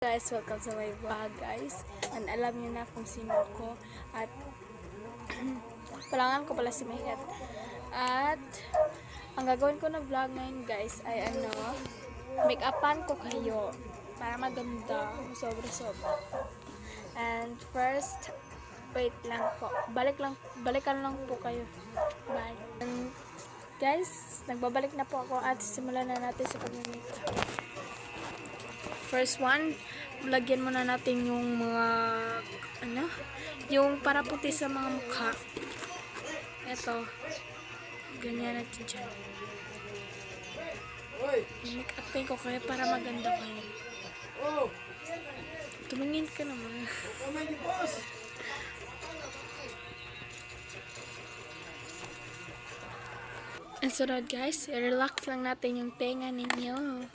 Guys, welcome sa my vlog guys. And alam niyo na kung sino ako. At palangan ko pala si Mayet. At ang gagawin ko na vlog ngayon guys ay make upan ko kayo para maganda, sobra-sobra. And first, wait lang po. Balikan lang po kayo. Bye. And guys, nagbabalik na po ako at simulan na natin sa pag-makeup. First one, lagyan muna natin yung mga yung para puti sa mga mukha. Ito. Ganyan natin dyan. I-make upin ko kayo para maganda kayo. Tumingin ka naman. And sunod guys, i-relax lang natin yung tenga ninyo.